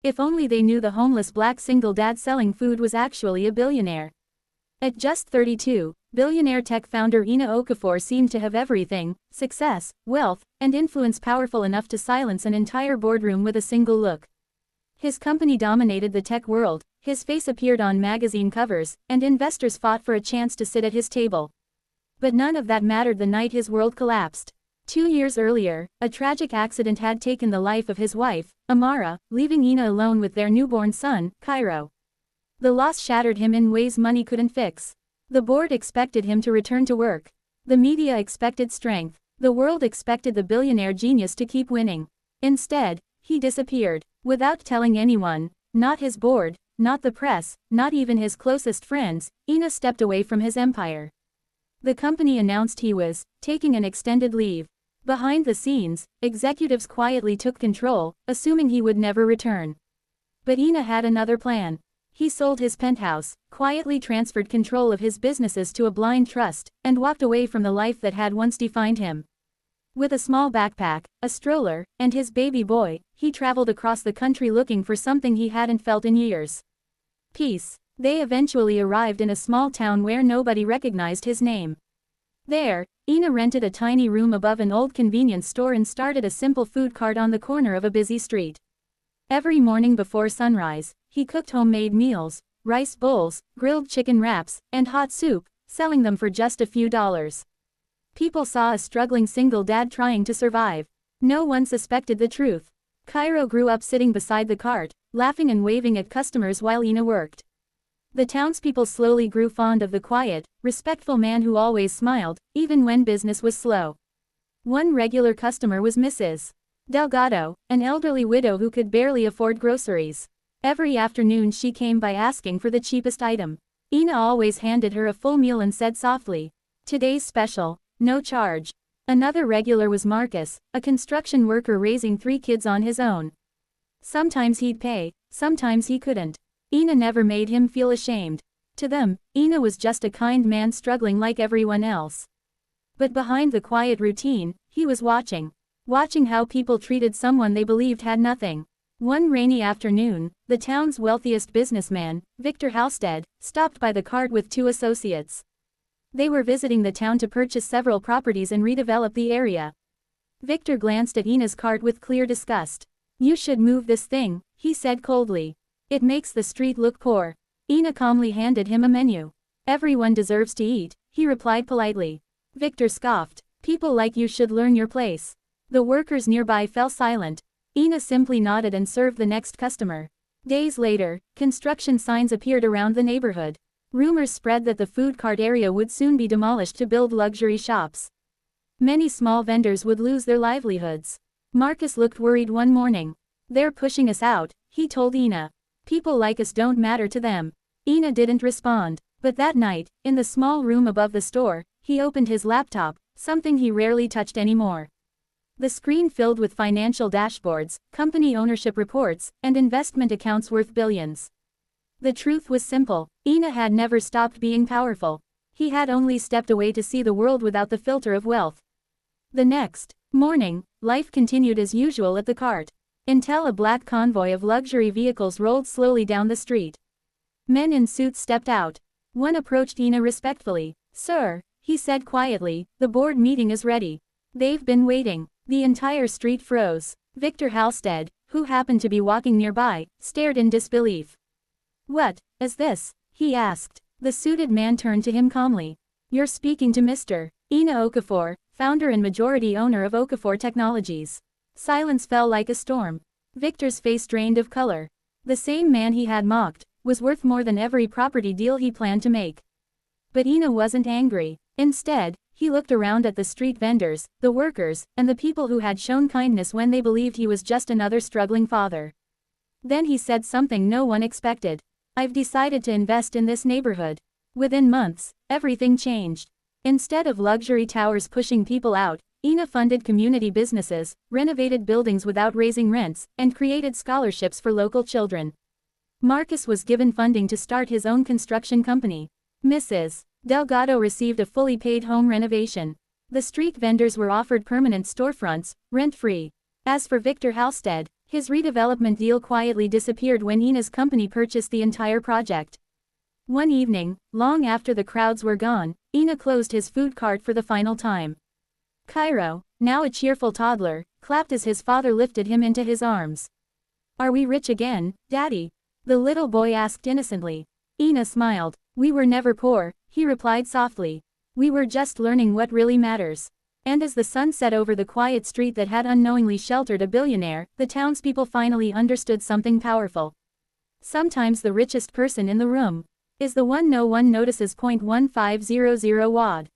If only they knew the homeless black single dad selling food was actually a billionaire. At just 32, billionaire tech founder Oena Okafor seemed to have everything: success, wealth, and influence powerful enough to silence an entire boardroom with a single look. His company dominated the tech world, his face appeared on magazine covers, and investors fought for a chance to sit at his table. But none of that mattered the night his world collapsed. 2 years earlier, a tragic accident had taken the life of his wife, Amara, leaving Oena alone with their newborn son, Cairo. The loss shattered him in ways money couldn't fix. The board expected him to return to work. The media expected strength. The world expected the billionaire genius to keep winning. Instead, he disappeared. Without telling anyone, not his board, not the press, not even his closest friends, Oena stepped away from his empire. The company announced he was taking an extended leave. Behind the scenes, executives quietly took control, assuming he would never return. But Oena had another plan. He sold his penthouse, quietly transferred control of his businesses to a blind trust, and walked away from the life that had once defined him. With a small backpack, a stroller, and his baby boy, he traveled across the country looking for something he hadn't felt in years: peace. They eventually arrived in a small town where nobody recognized his name. There, Oena rented a tiny room above an old convenience store and started a simple food cart on the corner of a busy street. Every morning before sunrise, he cooked homemade meals: rice bowls, grilled chicken wraps, and hot soup, selling them for just a few dollars. People saw a struggling single dad trying to survive. No one suspected the truth. Cairo grew up sitting beside the cart, laughing and waving at customers while Oena worked. The townspeople slowly grew fond of the quiet, respectful man who always smiled, even when business was slow. One regular customer was Mrs. Delgado, an elderly widow who could barely afford groceries. Every afternoon she came by asking for the cheapest item. Oena always handed her a full meal and said softly, "Today's special, no charge." Another regular was Marcus, a construction worker raising 3 kids on his own. Sometimes he'd pay, sometimes he couldn't. Oena never made him feel ashamed. To them, Oena was just a kind man struggling like everyone else. But behind the quiet routine, he was watching how people treated someone they believed had nothing. One rainy afternoon, the town's wealthiest businessman, Victor Halstead, stopped by the cart with 2 associates. They were visiting the town to purchase several properties and redevelop the area. Victor glanced at Oena's cart with clear disgust. "You should move this thing," he said coldly. "It makes the street look poor." Oena calmly handed him a menu. "Everyone deserves to eat," he replied politely. Victor scoffed. "People like you should learn your place." The workers nearby fell silent. Oena simply nodded and served the next customer. Days later, construction signs appeared around the neighborhood. Rumors spread that the food cart area would soon be demolished to build luxury shops. Many small vendors would lose their livelihoods. Marcus looked worried one morning. "They're pushing us out," he told Oena. "People like us don't matter to them." Oena didn't respond. But that night, in the small room above the store, he opened his laptop, something he rarely touched anymore. The screen filled with financial dashboards, company ownership reports, and investment accounts worth billions. The truth was simple: Oena had never stopped being powerful. He had only stepped away to see the world without the filter of wealth. The next morning, life continued as usual at the cart, until a black convoy of luxury vehicles rolled slowly down the street. Men in suits stepped out. One approached Oena respectfully. "Sir," he said quietly, "the board meeting is ready." "They've been waiting." The entire street froze. Victor Halstead, who happened to be walking nearby, stared in disbelief. "What is this?" he asked. The suited man turned to him calmly. "You're speaking to Mr. Oena Okafor, founder and majority owner of Okafor Technologies." Silence fell like a storm. Victor's face drained of color. The same man he had mocked was worth more than every property deal he planned to make. But Oena wasn't angry. Instead, he looked around at the street vendors, the workers, and the people who had shown kindness when they believed he was just another struggling father. Then he said something no one expected. "I've decided to invest in this neighborhood." Within months, everything changed. Instead of luxury towers pushing people out, Oena funded community businesses, renovated buildings without raising rents, and created scholarships for local children. Marcus was given funding to start his own construction company. Mrs. Delgado received a fully paid home renovation. The street vendors were offered permanent storefronts, rent-free. As for Victor Halstead, His redevelopment deal quietly disappeared when Oena's company purchased the entire project. One evening, long after the crowds were gone, Oena closed his food cart for the final time. Cairo, now a cheerful toddler, clapped as his father lifted him into his arms. "Are we rich again, Daddy?" the little boy asked innocently. Oena smiled. "We were never poor," he replied softly. "We were just learning what really matters." And as the sun set over the quiet street that had unknowingly sheltered a billionaire, the townspeople finally understood something powerful. Sometimes the richest person in the room is the one no one notices. 1500 WAD.